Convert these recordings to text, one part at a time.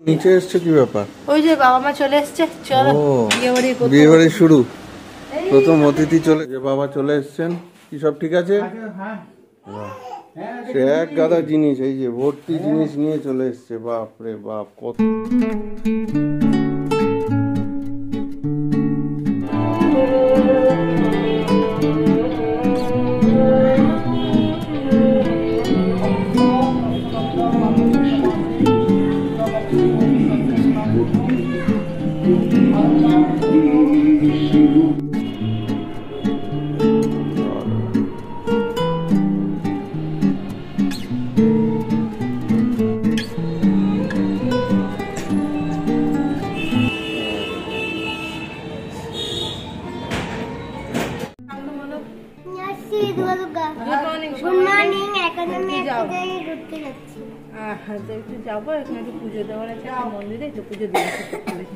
নিচে এসছে কি ব্যাপার? ওই যে বাবা মা চলে এসছে, চলো বিয়ে বাড়ি শুরু। প্রথম অতিথি চলে, যে বাবা চলে এসছেন। কি সব ঠিক আছে? সে এক গাদা জিনিস, এই যে ভর্তি জিনিস নিয়ে চলে এসছে। বাপ রে বাপ, কত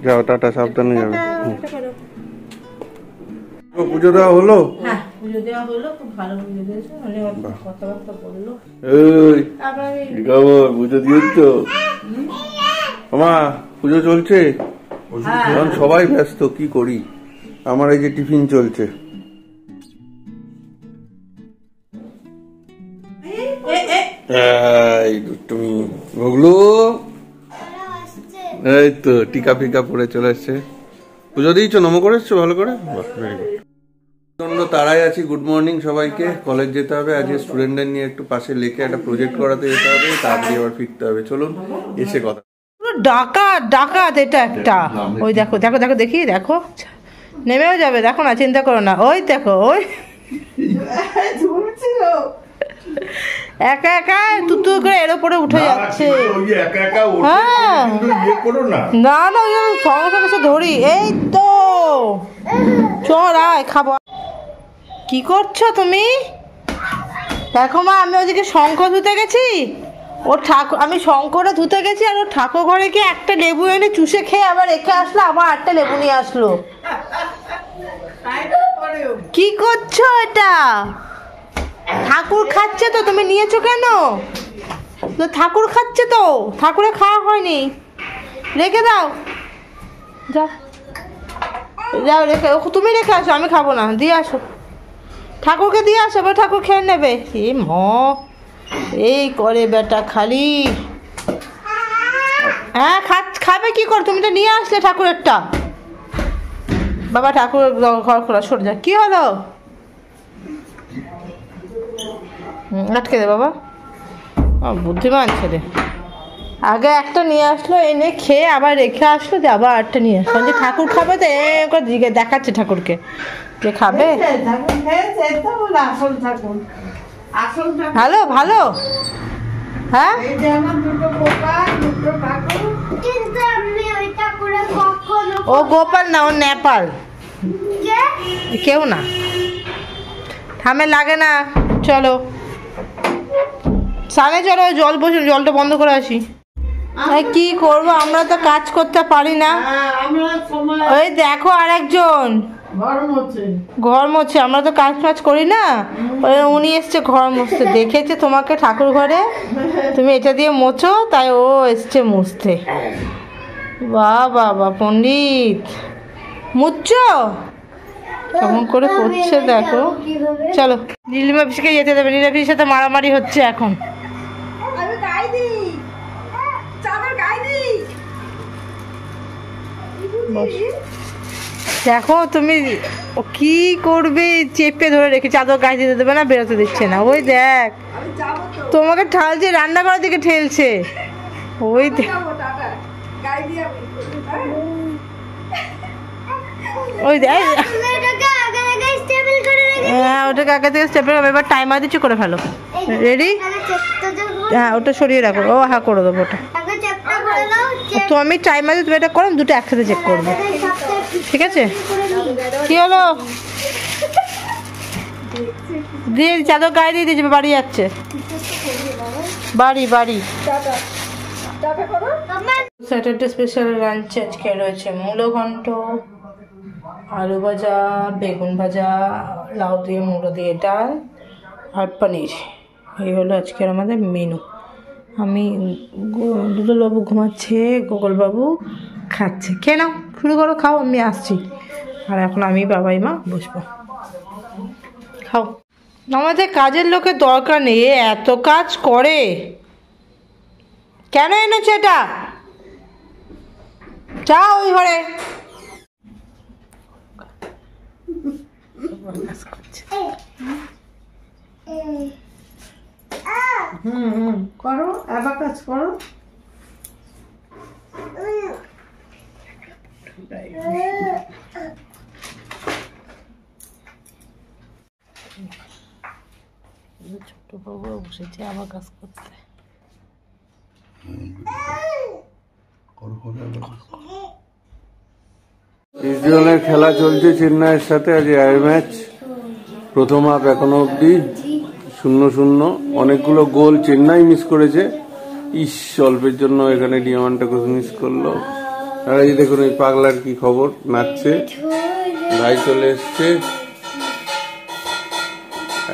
যাও, টাটা, সাবধানে যাবে। পুজো দেওয়া হলো? হ্যাঁ, পুজো দেওয়া হলো, খুব ভালো পুজো দিয়েছে, কথাবার্তা বললো। পুজো দিয়েছ? মা, পুজো চলছে এখন, সবাই ব্যস্ত, কি করি? আমার এই যে টিফিন চলছে। তুমি ভগলু, এই তো টিকা ফিকা পরে চলে এসছে। পুজো দিয়েছো, নম করে এসছো ভালো করে? প্রচন্ড তাড়ায় আছি। গুড মর্নিং সবাইকে। কলেজ যেতে হবে, আজকে স্টুডেন্টদের নিয়ে একটু পাশে লেখে একটা প্রজেক্ট করাতে যেতে হবে, তারপরে আবার ফিরতে হবে। চলুন, এসে কথা। ডাকাত ডাকাত এটা একটা। ওই দেখো দেখো দেখো, দেখি দেখো, নেমেও যাবে, দেখো না, চিন্তা করো না। ওই দেখো, ওই একা একা তুতু করে এর উপরে উঠে যাচ্ছে। হ্যাঁ, না না, ওই সঙ্গে সঙ্গে সে ধরি। এই তো চল আয়, খাবো। কি করছো তুমি? দেখো মা, আমি ওদিকে শঙ্খ ধুতে গেছি, ওর ঠাকুর, আমি শঙ্করে ধুতে গেছি, আর ওর ঠাকুর ঘরে গিয়ে একটা লেবু এনে চুষে খেয়ে আবার রেখে আসলো, আবার একটা লেবু নিয়ে আসলো। কি করছো এটা? ঠাকুর খাচ্ছে তো, তুমি নিয়েছো কেন? ঠাকুর খাচ্ছে তো, ঠাকুরে খাওয়া হয়নি, রেখে দাও। যাও যাও, রেখে, তুমি রেখে আসো, আমি খাবো না, দিয়ে আসো, ঠাকুরকে দিয়ে আসো, এবার ঠাকুর খেয়ে নেবে। এ ম এই করে বেটা খালি। হ্যাঁ, খাবে কি করে? তুমি তো নিয়ে আসলে ঠাকুরেরটা। বাবা, ঠাকুর ঘর খোলা, সরে যা। কি হলো? আটকে দে বাবা, বুদ্ধিমান ছেলে। আগে একটা নিয়ে আসলো, এনে খেয়ে আবার রেখে আসলো, যে আবার একটা নিয়ে আসলো, যে ঠাকুর খাবে তো দিকে দেখাচ্ছে ঠাকুরকে যে খাবে। ভালো ভালো। হ্যাঁ, ও গোপাল না, ও নেপাল। কেউ না, থামে লাগে না। চলো সামনে চলো, জল বসে, জলটা বন্ধ করে আসি। কি করবো, আমরা তো কাজ করতে পারি না। ওই দেখো আরেকজন ঘর মোছে, আমরা তো কাজ ফাজ করি না। ওই উনি এসছে ঘর মুছতে, দেখেছে তোমাকে ঠাকুর ঘরে, তুমি এটা দিয়ে মোছো, তাই ও এসছে মুছতে। বাহ বাবা, পণ্ডিত মুচ্ছো কেমন করে করছে দেখো। চলো, নীলিমা পিসিকে যেতে দেবে, নীলিমা পিসির সাথে মারামারি হচ্ছে এখন। দেখো তুমি কি করবে, চেপে ধরে রেখে, চাদর গায়ে দিতে দেবে না, বেরোতে দিচ্ছে না। ওই দেখ, তোমাকে ঠালছে, রান্না করার দিকে ঠেলছে। ওই দেখ, ওই দেখ, হ্যাঁ ওটাকে আগে থেকে স্টেপেল। এবার টাইমার দিচ্ছি, করে ফেলো। রেডি? হ্যাঁ, ওটা সরিয়ে রাখো। ও হ্যাঁ, করে দেবো ওটা। তো আমি টাইমার দিয়ে, তুমি এটা করো, দুটো একসাথে চেক করবো, ঠিক আছে? কি হলো? দিয়ে চাদর গায়ে দিয়ে দিয়েছি, বাড়ি যাচ্ছে, বাড়ি বাড়ি। স্যাটারডে স্পেশাল লাঞ্চ আজকে রয়েছে মূলো ঘন্ট, আলু ভাজা, বেগুন ভাজা, লাউ দিয়ে মুলো দিয়ে ডাল, আর পনির। এই হলো আজকের আমাদের মেনু। আমি দুদলবাবু ঘুমাচ্ছে, গোকুলবাবু খাচ্ছে। খেয়ে নাও, শুরু করো, খাও, আমি আসছি। আর এখন আমি বাবাই মা বসবো, খাও। আমাদের কাজের লোকের দরকার নেই, এত কাজ করে। কেন এনেছো এটা? যাও ওই ঘরে। করো, অ্যাবাকাস করো। ছোট বাবু বসেছে অ্যাবাকাস করতে। ইসরায়েলের খেলা চলছে চেন্নাইয়ের সাথে, আজ এয়ার ম্যাচ। প্রথম হাফ এখনো অব্দি 0-0। অনেকগুলো গোল চেন্নাই মিস করেছে। অল্পের জন্য এখানে ডিয়ামান্টাকে মিস করলো। আর এই দেখুন এই পাগলার কি খবর, নাচছে। ভাই চলে এসছে।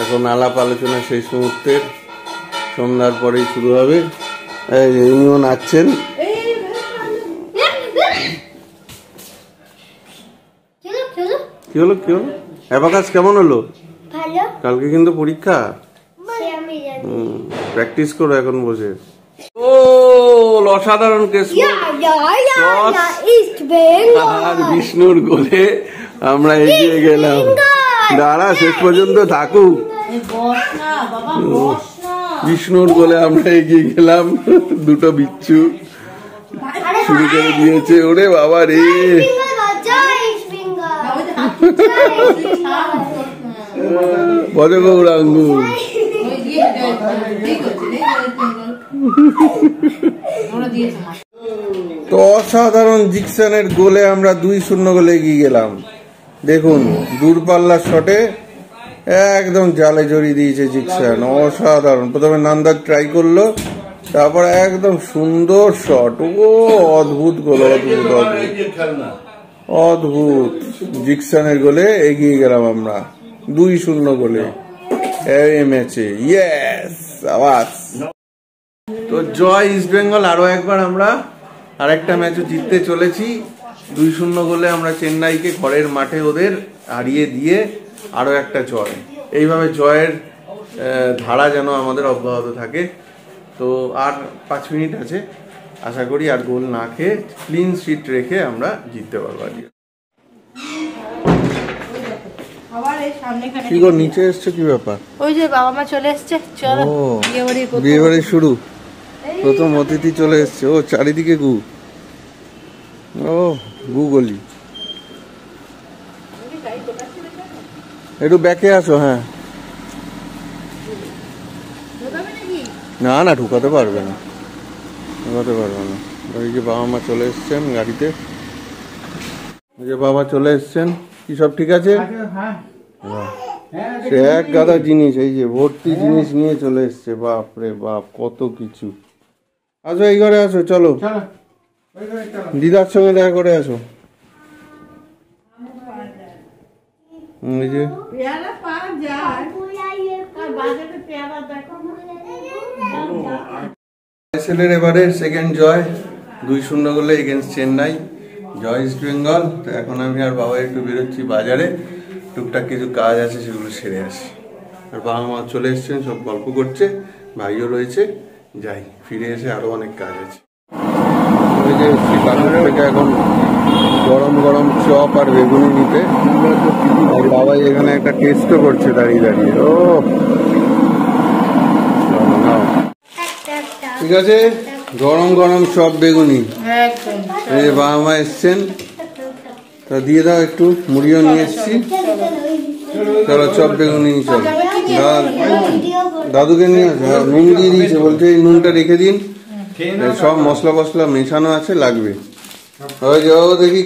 এখন আলাপ আলোচনা শেষ মুহূর্তের, সন্ধ্যার পরেই শুরু হবে। ইনিও নাচছেন। কি হলো কি হলো? অ্যাবাকাস কেমন হলো? কালকে কিন্তু পরীক্ষা, প্র্যাকটিস করো এখন বসে। ও অসাধারণ কেস। আর বিষ্ণুর গোলে আমরা এগিয়ে গেলাম। দাঁড়া, শেষ পর্যন্ত থাকুক। বিষ্ণুর গোলে আমরা এগিয়ে গেলাম। দুটো বিচ্ছু শুরু করে দিয়েছে। ওরে বাবা রে, বড় গৌরাঙ্গ। তো অসাধারণ জিকসনের গোলে আমরা 2-0 গোলে এগিয়ে গেলাম। দেখুন দূরপাল্লার শটে একদম জালে জড়িয়ে দিয়েছে জিকসন, অসাধারণ। প্রথমে নান্দার ট্রাই করলো, তারপর একদম সুন্দর শট। ও অদ্ভুত গোল, অদ্ভুত অদ্ভুত অদ্ভুত। জিকসনের গোলে এগিয়ে গেলাম আমরা 2-0 গোলে এই ম্যাচে। ইয়েস, আওয়াজ। তো জয় ইস্ট বেঙ্গল। আরো একবার আমরা আরেকটা ম্যাচও জিততে চলেছি। 2-0 গোলে আমরা চেন্নাইকে ঘরের মাঠে ওদের হারিয়ে দিয়ে আরো একটা জয়। এইভাবে জয়ের ধারা যেন আমাদের অব্যাহত থাকে। তো আর 5 মিনিট আছে, আশা করি আর গোল না খেয়ে ক্লিন শিট রেখে আমরা জিততে পারবো। কি গো, নিচে এসছো, কি ব্যাপার? ওই যে বাবা মা চলে এসছে, চলো বিয়ে বাড়ি শুরু। প্রথম অতিথি চলে এসছে। ও চারিদিকে গু, ও গু গলি। একটু ব্যাকে আসো। হ্যাঁ, না না ঢুকাতে পারবে না, ঢুকাতে পারবে না। ওই যে বাবা মা চলে এসছেন গাড়িতে। ওই যে বাবা চলে এসছেন। কি সব ঠিক আছে? সে এক গাদা জিনিস, এই যে ভর্তি জিনিস নিয়ে চলে এসছে। বাপ রে বাপ, কত কিছু। আসো এই ঘরে আসো, চলো দিদার সঙ্গে দেখা করে আসো। এই যে ছেলের এবারে সেকেন্ড জয়, 2-0 গোলে এগেন্স্ট চেন্নাই। জয় ইস্ট বেঙ্গল। তো এখন আমি আর বাবা একটু বেরোচ্ছি বাজারে, টুকটাক কিছু কাজ আছে সেগুলো সেরে আসি। আর বাবা মা চলে এসছেন, সব গল্প করছে, ভাইও রয়েছে। যাই, ফিরে এসে আরো অনেক কাজ আছে। ওই যে থেকে এখন গরম গরম চপ আর বেগুনি নিতে। বাবাই এখানে একটা টেস্টও করছে দাঁড়িয়ে দাঁড়িয়ে। ও ঠিক আছে, গরম গরম চপ বেগুনি। এই যে বাবা মা এসছেন, তা দিয়ে দাও একটু। মুড়িও নিয়ে এসছি। চলো চপ বেগুনি চল। দাদুকে নিয়ে আসো। নুন দিয়ে দিয়েছে, বলছে এই নুনটা রেখে দিন, সব মশলা ফসলা মেশানো আছে, লাগবে। ওই যে ও দেখি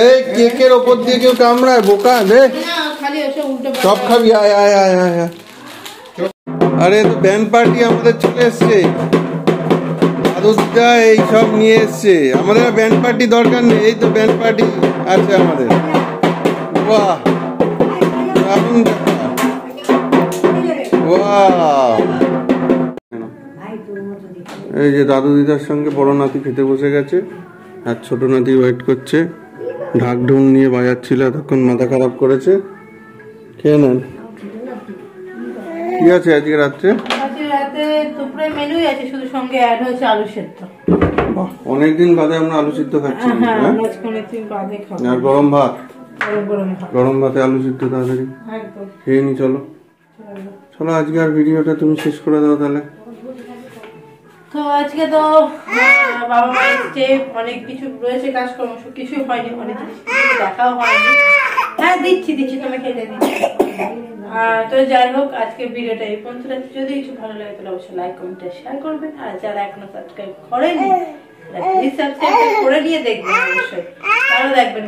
এই কেকের ওপর দিয়ে কেউ কামড়ায়, বোকা দে। সব খাবি? আয় আয় আয় আয়। আরে তো ব্যান্ড পার্টি আমাদের চলে এসছে। দাদুদা এই সব নিয়ে এসছে। আমাদের ব্যান্ড পার্টি দরকার নেই, এই তো ব্যান্ড পার্টি আছে আমাদের। বাহ, দারুণ ব্যাপার। বাহ, এই যে দাদু দিদার সঙ্গে বড় নাতি খেতে বসে গেছে, আর ছোট নাতি ওয়েট করছে। ঢাক ঢোল নিয়ে বাজাচ্ছিল, এতক্ষণ মাথা খারাপ করেছে। খেয়ে নেন। কি আছে আজকে রাত্রে? দুপুরে মেনুই আছে, শুধু সঙ্গে অ্যাড হয়েছে আলু সেদ্ধ। বাহ, অনেকদিন বাদে আমরা আলু সিদ্ধ খাচ্ছি। আর গরম ভাত, গরম ভাতে আলু সিদ্ধ তাড়াতাড়ি খেয়ে নি। চলো চলো, আজকে আর ভিডিওটা তুমি শেষ করে দাও তাহলে। তো আজকে তো বাবা মা এসছে, অনেক কিছু রয়েছে কাজকর্ম, কিছুই হয়নি, অনেক কিছু দেখাও হয়নি। হ্যাঁ দিচ্ছি তুমি খেতে দিচ্ছি। তো যাই হোক, আজকে ভিডিওটা এই পর্যন্ত। যদি কিছু ভালো লাগে তাহলে অবশ্যই লাইক কমেন্ট শেয়ার করবেন, আর যারা এখনো সাবস্ক্রাইব করেনি প্লিজ সাবস্ক্রাইব করে নিয়ে দেখবেন অবশ্যই, তাহলে দেখবেন।